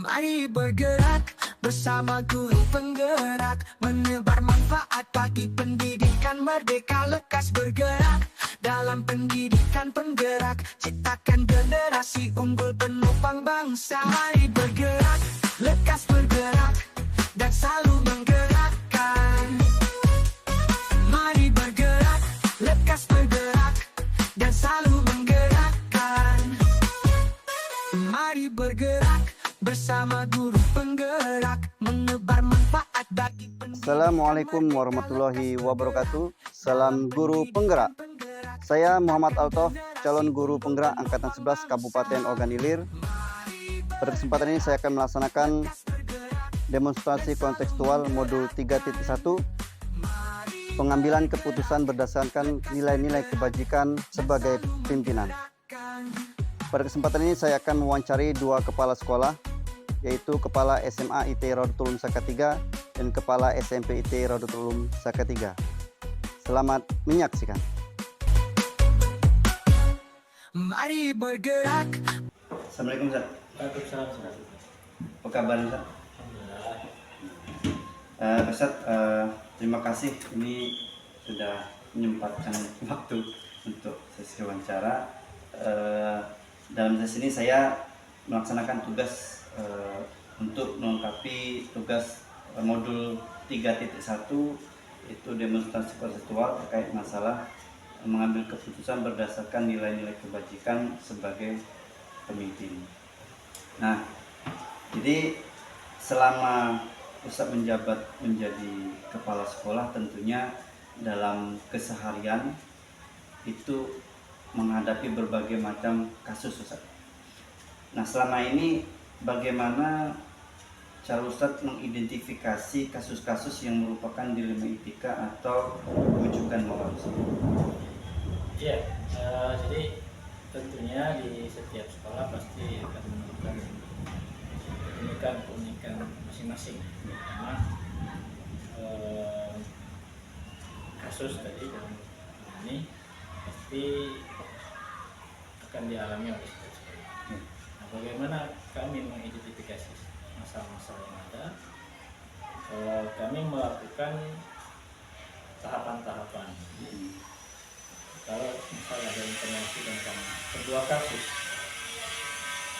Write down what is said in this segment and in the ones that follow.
Mari bergerak bersama guru penggerak, menebar manfaat bagi pendidikan merdeka. Lekas bergerak dalam pendidikan penggerak, ciptakan generasi unggul penopang bangsa. Mari bergerak, lekas bergerak, dan selalu menggerakkan. Mari bergerak, lekas bergerak, dan selalu menggerakkan. Mari bergerak bersama guru penggerak, menebar manfaat bagi pendidikan. Assalamualaikum warahmatullahi wabarakatuh. Salam guru penggerak. Saya Muhammad Altof, calon guru penggerak Angkatan 11 Kabupaten Ogan Ilir. Pada kesempatan ini saya akan melaksanakan demonstrasi kontekstual modul 3.1, pengambilan keputusan berdasarkan nilai-nilai kebajikan sebagai pimpinan. Pada kesempatan ini saya akan mewawancari dua kepala sekolah, yaitu Kepala SMA IT Raudatul Ulum Saka 3 dan Kepala SMP IT Raudatul Ulum Saka 3. Selamat menyaksikan. Mari bergerak. Assalamualaikum Ustaz. Waalaikumsalam. Apa kabar Ustaz? Ustaz, terima kasih ini sudah menyempatkan waktu untuk sesi wawancara. Dalam sesi ini saya melaksanakan tugas untuk melengkapi tugas modul 3.1, itu demonstrasi konseptual terkait masalah mengambil keputusan berdasarkan nilai-nilai kebajikan sebagai pemimpin. Nah, jadi selama Ustadz menjabat menjadi kepala sekolah, tentunya dalam keseharian itu menghadapi berbagai macam kasus Ustadz. Nah, selama ini bagaimana cara Ustadz mengidentifikasi kasus-kasus yang merupakan dilema etika atau rujukan moral? Iya, jadi tentunya di setiap sekolah pasti akan menemukan keunikan masing-masing. Karena kasus tadi dalam ini pasti akan dialami oleh setiap sekolah. Nah, bagaimana kami mengidentifikasi masalah-masalah yang ada? Kami melakukan tahapan-tahapan. Kalau misalnya ada informasi tentang sebuah kasus,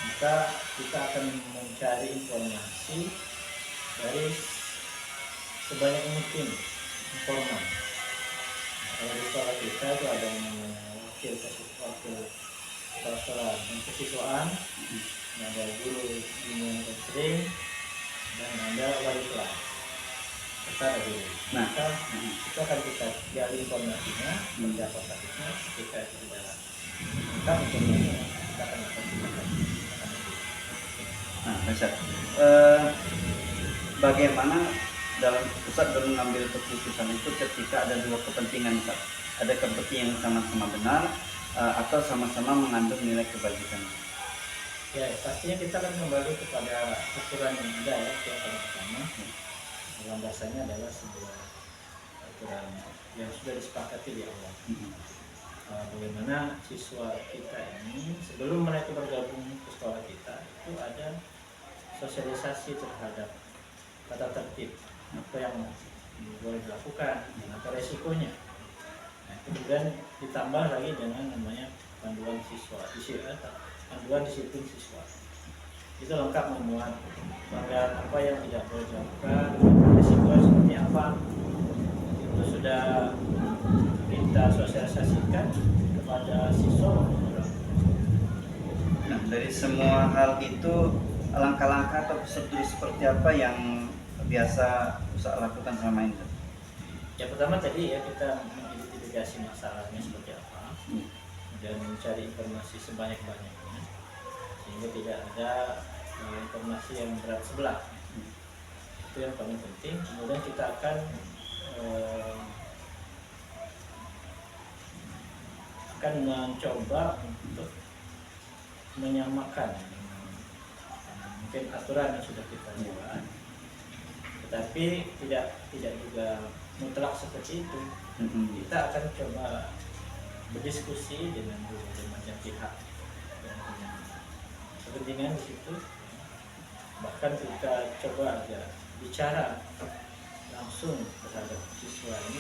maka kita akan mencari informasi dari sebanyak mungkin informan. Kalau di sekolah kita itu ada yang namanya wakil kepala sekolah dan kesiswaan, ada guru bimbingan konseling, dan ada wali kelas serta ada guru. Nah, itu akan kita gali informasinya, seperti apa kasusnya, ketika itu di dalam maka informasinya kita akan lakukan. Nah, Ustaz, bagaimana dalam Ustaz dalam mengambil keputusan itu ketika ada dua kepentingan Ustaz? Ada kepentingan yang sama-sama benar atau sama-sama mengandung nilai kebajikan? Ya, pastinya kita akan kembali kepada aturan yang ada ya, yang pertama. Dalam dasarnya adalah sebuah aturan yang sudah disepakati di awal. Bagaimana siswa kita ini sebelum mereka bergabung ke sekolah kita itu ada sosialisasi terhadap tata tertib, apa yang boleh dilakukan dan apa resikonya. Nah, kemudian ditambah lagi dengan namanya panduan siswa, panduan disiplin siswa. Itu lengkap memuat pelanggaran apa yang tidak boleh dilakukan, risiko seperti apa. Itu sudah kita sosialisasikan kepada siswa. Nah, dari semua hal itu langkah-langkah atau prosedur seperti apa yang biasa Ustaz lakukan selama ini? Ya, pertama tadi ya kita mengidentifikasi masalahnya seperti apa dan mencari informasi sebanyak-banyaknya sehingga tidak ada informasi yang berat sebelah. Itu yang paling penting. Kemudian kita akan mencoba untuk menyamakan mungkin aturan yang sudah kita buat, tetapi tidak juga mutlak seperti itu. Kita akan coba berdiskusi dengan berbagai macam pihak yang punya kepentingan di situ, akan kita coba aja bicara langsung terhadap siswa ini,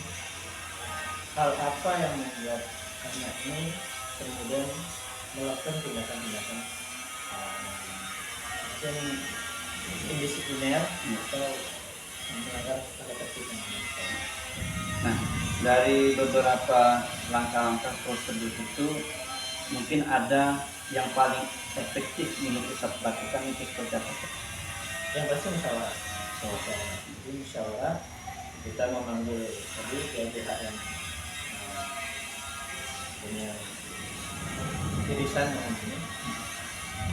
hal apa yang membuat anak ini kemudian melakukan tindakan-tindakan yang indisipliner atau melanggar tata tertib yang ada. Nah, dari beberapa langkah-langkah prosedur itu mungkin ada yang paling efektif menurut Ustadz lakukan itu seperti apa? Yang pasti musyawarah. Jadi musyawarah kita memanggil tadi pihak yang punya irisan yang ini,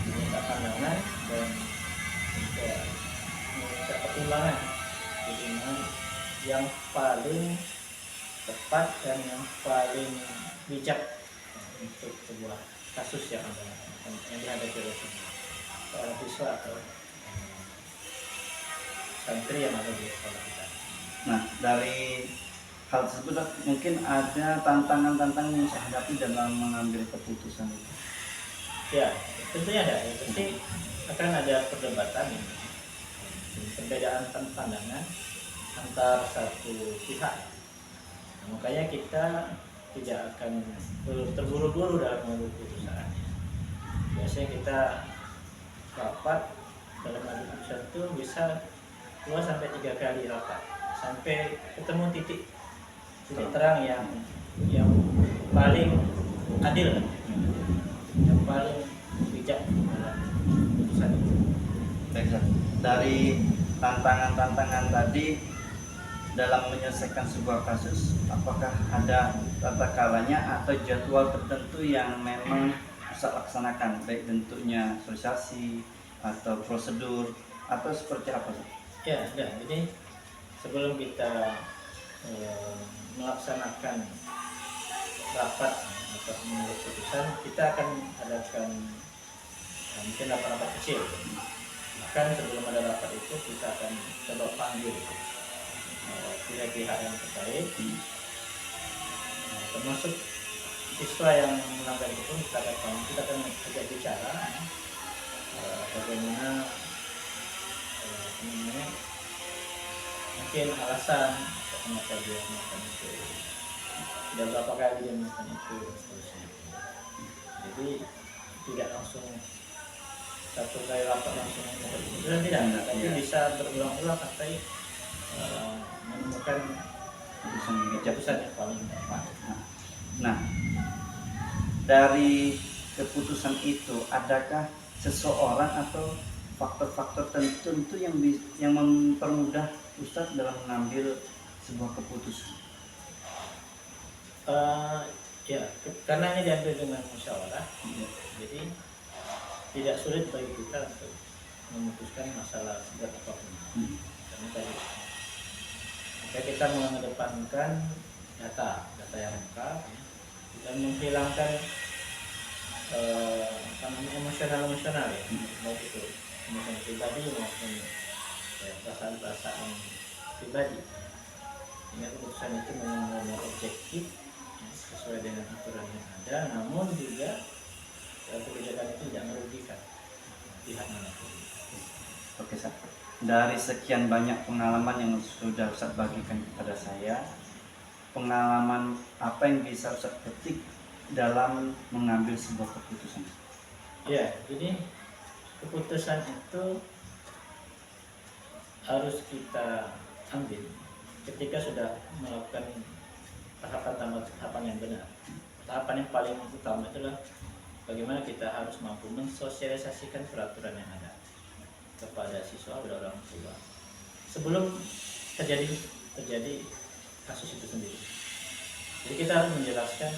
meminta pandangan dan meminta pertimbangan yang paling tepat dan yang paling bijak untuk sebuah kasus yang dihadapi oleh seorang siswa atau santri yang ada di sekolah kita. Nah, dari hal tersebut mungkin ada tantangan-tantangan yang saya hadapi dalam mengambil keputusan itu. Ya, tentunya ada. Ya, pasti akan ada perdebatan ini. Perbedaan pandangan antar satu pihak. Nah, makanya kita tidak akan terburu-buru dalam mengambil keputusan. Biasanya kita rapat dalam mengambil keputusan itu bisa 2 sampai 3 kali rapat sampai ketemu titik terang yang paling adil, yang paling bijak dalam keputusan itu. Dari tantangan-tantangan tadi dalam menyelesaikan sebuah kasus, apakah ada tata kalanya atau jadwal tertentu yang memang bisa laksanakan, baik bentuknya sosialisasi atau prosedur atau seperti apa? Ya, sudah. Jadi sebelum kita melaksanakan rapat atau mengambil keputusan, kita akan adakan mungkin rapat-rapat kecil. Bahkan sebelum ada rapat itu kita akan coba panggil pihak-pihak yang terkait, termasuk siswa yang melanggar itu kita akan ajak bicara bagaimana mungkin alasan kenapa dia melakukan itu, tidak berapa kali dia melakukan itu, seterusnya. Jadi tidak langsung satu kali rapat langsung keputusan, tidak, tapi bisa berulang-ulang sampai menemukan keputusan yang paling tepat. Nah, dari keputusan itu adakah seseorang atau faktor-faktor tertentu yang mempermudah Ustadz dalam mengambil sebuah keputusan? Ya, karena ini diambil dengan musyawarah, jadi tidak sulit bagi kita untuk memutuskan masalah seberat apapun. Karena tadi kita mengedepankan data yang lengkap, dan menghilangkan emosional ya, baik itu emosi pribadi maupun perasaan pribadi. Sehingga keputusan itu memang objektif sesuai dengan aturan yang ada, namun juga kebijakan itu tidak merugikan pihak manapun. Oke, Ustaz. Dari sekian banyak pengalaman yang sudah Ustaz bagikan kepada saya, pengalaman apa yang bisa Ustaz petik dalam mengambil sebuah keputusan? Ya, jadi keputusan itu harus kita ambil ketika sudah melakukan tahapan yang benar. Tahapan yang paling utama adalah bagaimana kita harus mampu mensosialisasikan peraturan yang ada kepada siswa dan orang tua sebelum terjadi kasus itu sendiri. Jadi kita harus menjelaskan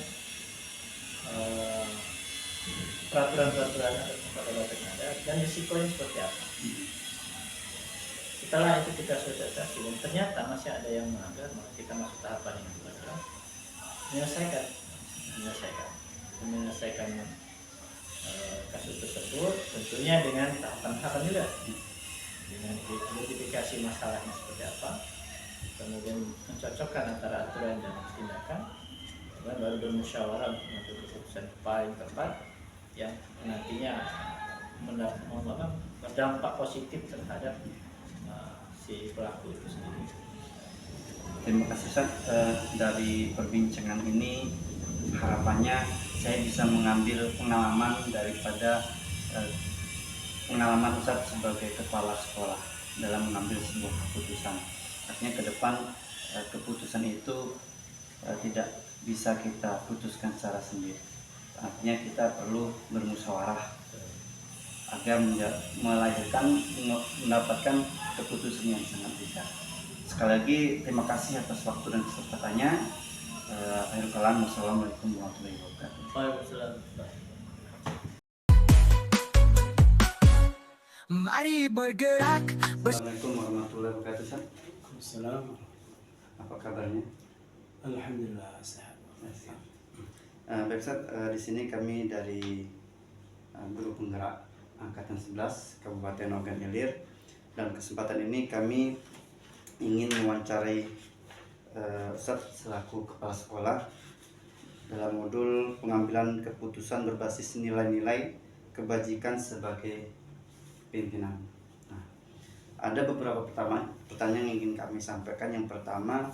peraturan-peraturan yang ada dan risikonya seperti apa. Setelah itu kita sosialisasi dan ternyata masih ada yang melanggar, maka kita masuk tahapan yang kedua adalah menyelesaikan kasus tersebut, tentunya dengan tahapan-tahapan juga, dengan identifikasi masalahnya seperti apa, kemudian mencocokkan antara aturan dan tindakan, kemudian baru bermusyawarah untuk mengambil keputusan paling tepat yang nantinya berdampak positif terhadap si pelaku itu sendiri. Terima kasih Ustaz. Dari perbincangan ini harapannya saya bisa mengambil pengalaman daripada pengalaman Ustaz sebagai kepala sekolah dalam mengambil sebuah keputusan. Artinya ke depan keputusan itu tidak bisa kita putuskan secara sendiri. Artinya kita perlu bermusyawarah agar mendapatkan keputusan yang sangat bijak. Sekali lagi terima kasih atas waktu dan kesempatannya. Akhirul kalam, wassalamualaikum warahmatullahi wabarakatuh. Waalaikumsalam. Mari bergerak Assalamualaikum warahmatullahi wabarakatuh. Ustaz. Assalamualaikum. Apa kabarnya? Alhamdulillah sehat. Baik Ustaz, di sini kami dari Guru Penggerak Angkatan 11 Kabupaten Ogan Ilir. Dan kesempatan ini kami ingin mewawancarai Ustaz selaku kepala sekolah dalam modul pengambilan keputusan berbasis nilai-nilai kebajikan sebagai pimpinan. Nah, ada beberapa pertanyaan yang ingin kami sampaikan. Yang pertama,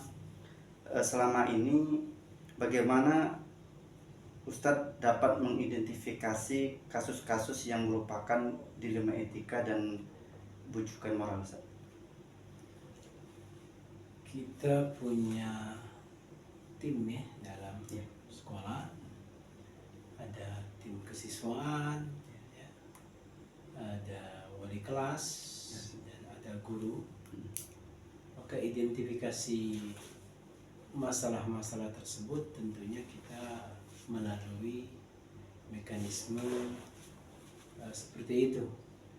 selama ini bagaimana Ustadz dapat mengidentifikasi kasus-kasus yang merupakan dilema etika dan bujukan moral, Ustadz? Kita punya tim ya dalam sekolah. Ada tim kesiswaan, ya, ada wali kelas, dan ada guru. Maka identifikasi masalah-masalah tersebut tentunya kita melalui mekanisme seperti itu.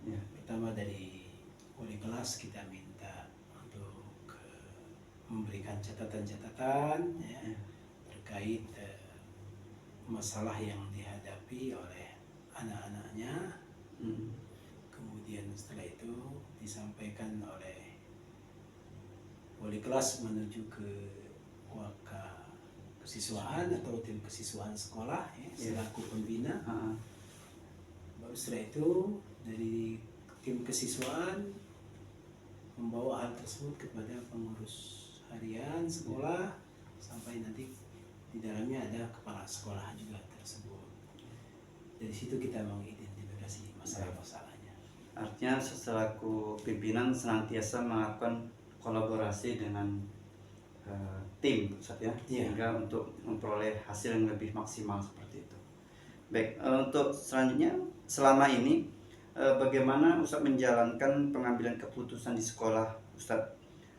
Ya. Pertama dari wali kelas kita minta untuk memberikan catatan-catatan ya, terkait masalah yang dihadapi oleh anak-anaknya. Kemudian setelah itu disampaikan oleh wali kelas menuju ke waka kesiswaan atau tim kesiswaan sekolah ya, selaku pembina. Baru setelah itu dari tim kesiswaan membawa hal tersebut kepada pengurus harian sekolah sampai nanti di dalamnya ada kepala sekolah juga tersebut. Dari situ kita mengidentifikasi masalah-masalahnya. Artinya selaku pimpinan senantiasa melakukan kolaborasi dengan tim, Ustaz, ya, sehingga untuk memperoleh hasil yang lebih maksimal seperti itu. Baik, untuk selanjutnya selama ini bagaimana Ustaz menjalankan pengambilan keputusan di sekolah, Ustaz,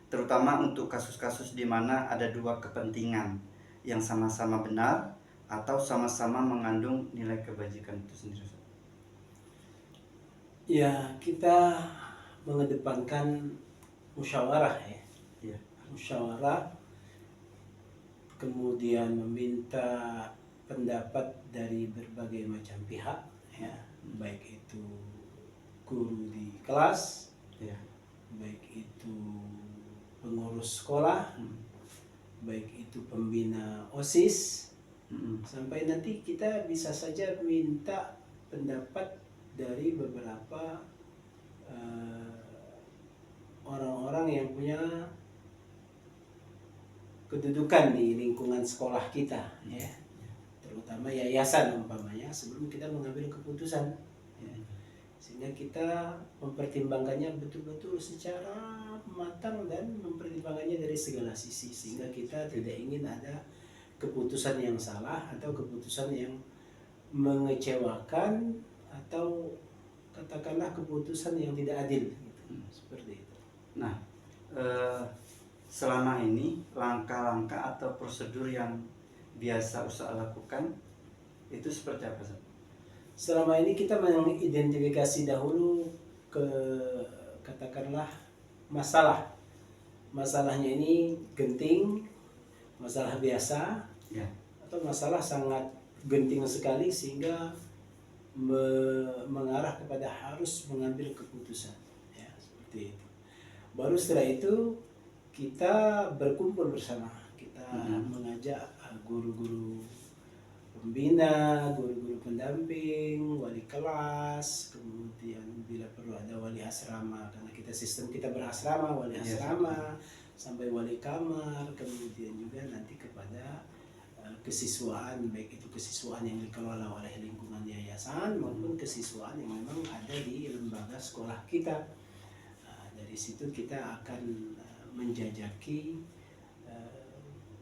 terutama untuk kasus-kasus di mana ada dua kepentingan yang sama-sama benar atau sama-sama mengandung nilai kebajikan itu sendiri, Ustaz? Ya, kita mengedepankan musyawarah ya. Musyawarah, kemudian meminta pendapat dari berbagai macam pihak ya, baik itu guru di kelas, baik itu pengurus sekolah, baik itu pembina OSIS, sampai nanti kita bisa saja minta pendapat dari beberapa orang-orang yang punya kedudukan di lingkungan sekolah kita ya, terutama yayasan umpamanya, sebelum kita mengambil keputusan ya. Sehingga kita mempertimbangkannya betul-betul secara matang dan mempertimbangkannya dari segala sisi, sehingga kita tidak ingin ada keputusan yang salah atau keputusan yang mengecewakan atau katakanlah keputusan yang tidak adil gitu. Seperti itu. Nah, selama ini langkah-langkah atau prosedur yang biasa Ustaz lakukan itu seperti apa, Ustaz? Selama ini kita mengidentifikasi dahulu ke katakanlah masalahnya ini genting, masalah biasa atau masalah sangat genting sekali sehingga mengarah kepada harus mengambil keputusan ya, seperti itu. Baru setelah itu kita berkumpul bersama, kita mengajak guru-guru pembina, guru-guru pendamping, wali kelas, kemudian bila perlu ada wali asrama, karena sistem kita berasrama, wali asrama, sampai wali kamar, kemudian juga nanti kepada kesiswaan, baik itu kesiswaan yang dikelola oleh lingkungan yayasan maupun kesiswaan yang memang ada di lembaga sekolah kita. Dari situ kita akan menjajaki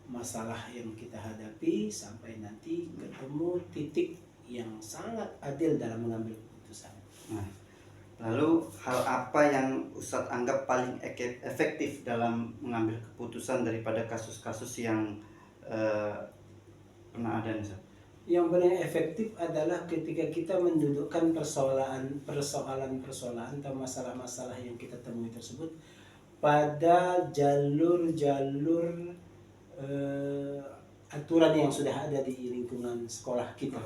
masalah yang kita hadapi sampai nanti ketemu titik yang sangat adil dalam mengambil keputusan. Nah, lalu hal apa yang Ustadz anggap paling efektif dalam mengambil keputusan daripada kasus-kasus yang pernah ada nih, Ustadz? Yang paling efektif adalah ketika kita mendudukkan persoalan atau masalah-masalah yang kita temui tersebut pada jalur-jalur aturan yang sudah ada di lingkungan sekolah kita.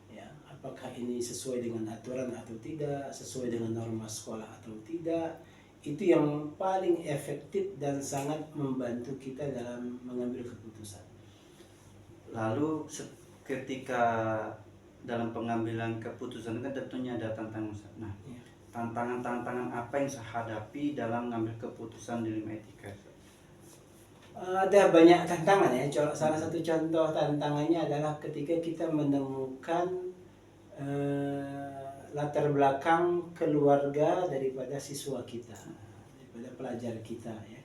Ya, apakah ini sesuai dengan aturan atau tidak, sesuai dengan norma sekolah atau tidak, itu yang paling efektif dan sangat membantu kita dalam mengambil keputusan. Lalu ketika dalam pengambilan keputusan kan tentunya ada tantangan. Nah, tantangan-tantangan apa yang saya hadapi dalam mengambil keputusan di Lima Etika? Ada banyak tantangan ya. Salah satu contoh tantangannya adalah ketika kita menemukan latar belakang keluarga daripada siswa kita, daripada pelajar kita ya.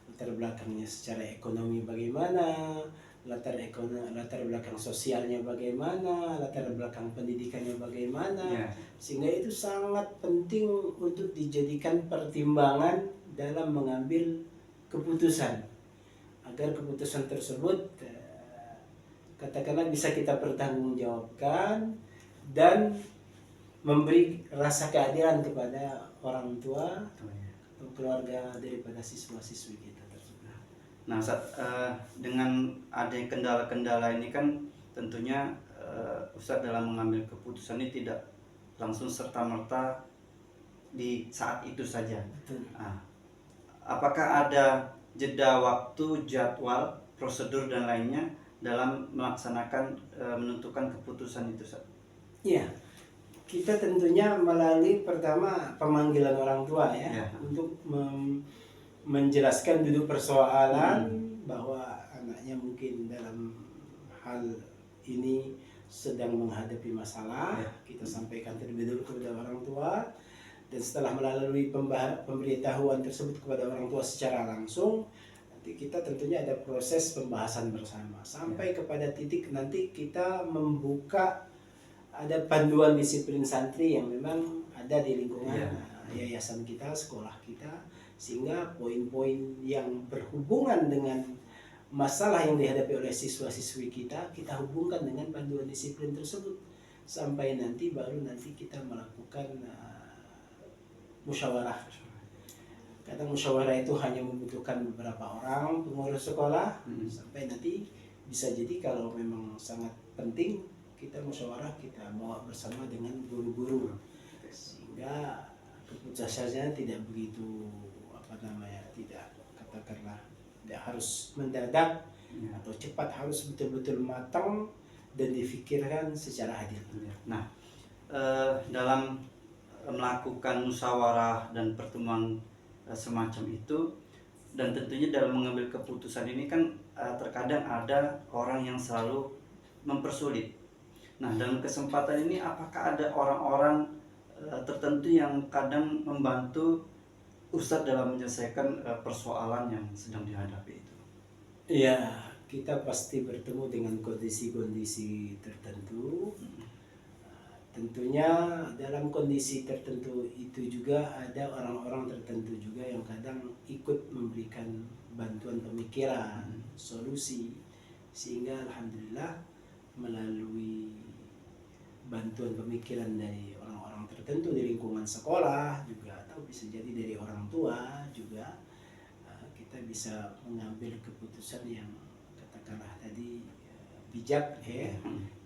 Latar belakangnya secara ekonomi bagaimana, latar belakang sosialnya bagaimana, latar belakang pendidikannya bagaimana, sehingga itu sangat penting untuk dijadikan pertimbangan dalam mengambil keputusan, agar keputusan tersebut katakanlah bisa kita pertanggungjawabkan dan memberi rasa keadilan kepada orang tua atau keluarga daripada siswa-siswi kita tersebut. Nah, dengan adanya kendala-kendala ini kan tentunya Ustadz dalam mengambil keputusan ini tidak langsung serta-merta di saat itu saja. Nah, apakah ada jeda waktu, jadwal, prosedur dan lainnya dalam melaksanakan menentukan keputusan itu, Ustadz? Iya, kita tentunya melalui pertama pemanggilan orang tua ya, untuk menjelaskan duduk persoalan bahwa anaknya mungkin dalam hal ini sedang menghadapi masalah, kita sampaikan terlebih dahulu kepada orang tua, dan setelah melalui pemberitahuan tersebut kepada orang tua secara langsung, nanti kita tentunya ada proses pembahasan bersama sampai kepada titik nanti kita membuka ada panduan disiplin santri yang memang ada di lingkungan yayasan kita, sekolah kita, sehingga poin-poin yang berhubungan dengan masalah yang dihadapi oleh siswa-siswi kita hubungkan dengan panduan disiplin tersebut sampai nanti kita melakukan musyawarah. Kadang musyawarah itu hanya membutuhkan beberapa orang pengurus sekolah, sampai nanti bisa jadi kalau memang sangat penting kita musyawarah, kita bawa bersama dengan guru-guru sehingga keputusannya tidak begitu tidak katakanlah tidak harus mendadak atau cepat, harus betul-betul matang dan difikirkan secara adil. Nah, dalam melakukan musyawarah dan pertemuan semacam itu, dan tentunya dalam mengambil keputusan ini kan terkadang ada orang yang selalu mempersulit. Nah, dalam kesempatan ini apakah ada orang-orang tertentu yang kadang membantu Ustadz dalam menyelesaikan persoalan yang sedang dihadapi itu? Iya, kita pasti bertemu dengan kondisi-kondisi tertentu. Tentunya dalam kondisi tertentu itu juga ada orang-orang tertentu juga yang kadang ikut memberikan bantuan pemikiran, solusi, sehingga alhamdulillah melalui bantuan pemikiran dari orang-orang tertentu di lingkungan sekolah juga, atau bisa jadi dari orang tua juga, kita bisa mengambil keputusan yang katakanlah tadi bijak ya,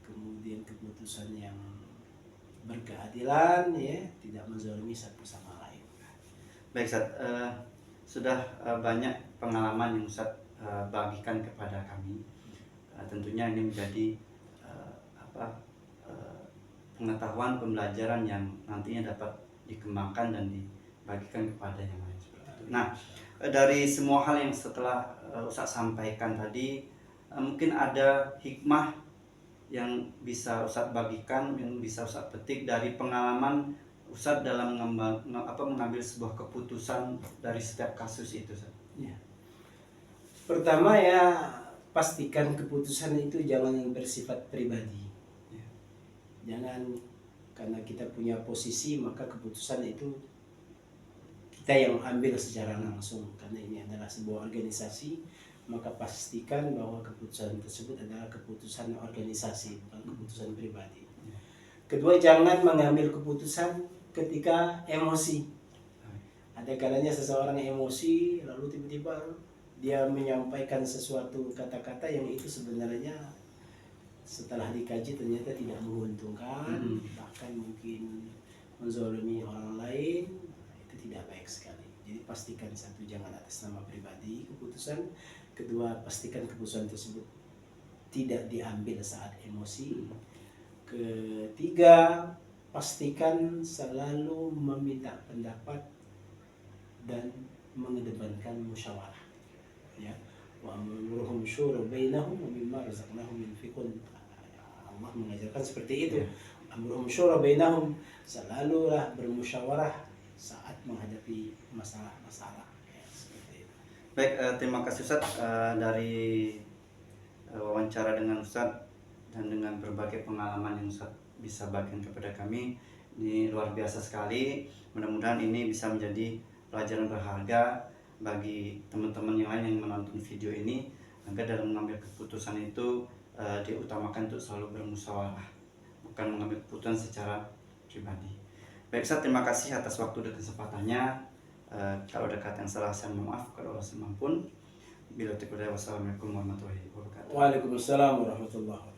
kemudian keputusan yang berkeadilan ya, tidak menzalimi satu sama lain. Baik, Ustadz, sudah banyak pengalaman yang Ustadz bagikan kepada kami. Tentunya ini menjadi eh, pengetahuan pembelajaran yang nantinya dapat dikembangkan dan dibagikan kepada yang lain seperti itu. Nah, dari semua hal yang setelah Ustaz sampaikan tadi, mungkin ada hikmah yang bisa Ustaz bagikan, yang bisa Ustaz petik dari pengalaman Ustaz dalam mengambil sebuah keputusan dari setiap kasus itu, Ustaz. Ya. Pertama ya, pastikan keputusan itu jangan bersifat pribadi. Ya. Jangan karena kita punya posisi maka keputusan itu kita yang ambil secara langsung, karena ini adalah sebuah organisasi, maka pastikan bahwa keputusan tersebut adalah keputusan organisasi, bukan keputusan pribadi. Kedua, jangan mengambil keputusan ketika emosi. Ada kalanya seseorang emosi lalu tiba-tiba dia menyampaikan sesuatu kata-kata yang itu sebenarnya setelah dikaji ternyata tidak menguntungkan, bahkan mungkin menzalimi orang lain. Itu tidak baik sekali. Jadi pastikan, satu, jangan atas nama pribadi keputusan. Kedua, pastikan keputusan tersebut tidak diambil saat emosi. Ketiga, pastikan selalu meminta pendapat dan mengedepankan musyawarah. Ya, wa amruhum syura bainahum wa mimma razaqnahum yunfiqun. Allah mengajarkan seperti itu. Amruhum syura bainahum, selalulah bermusyawarah saat menghadapi masalah-masalah. Ya, seperti itu. Baik, terima kasih Ustaz dari wawancara dengan Ustaz dan dengan berbagai pengalaman yang Ustaz bisa bagikan kepada kami. Ini luar biasa sekali. Mudah-mudahan ini bisa menjadi pelajaran berharga bagi teman-teman yang lain yang menonton video ini, agar dalam mengambil keputusan itu diutamakan untuk selalu bermusyawarah, bukan mengambil keputusan secara pribadi. Baik Ustaz, terima kasih atas waktu dan kesempatannya. Kalau ada kata yang salah saya mohon maaf, kalau Allah semampun. Bila wassalamualaikum warahmatullahi wabarakatuh. Waalaikumsalam warahmatullahi wabarakatuh.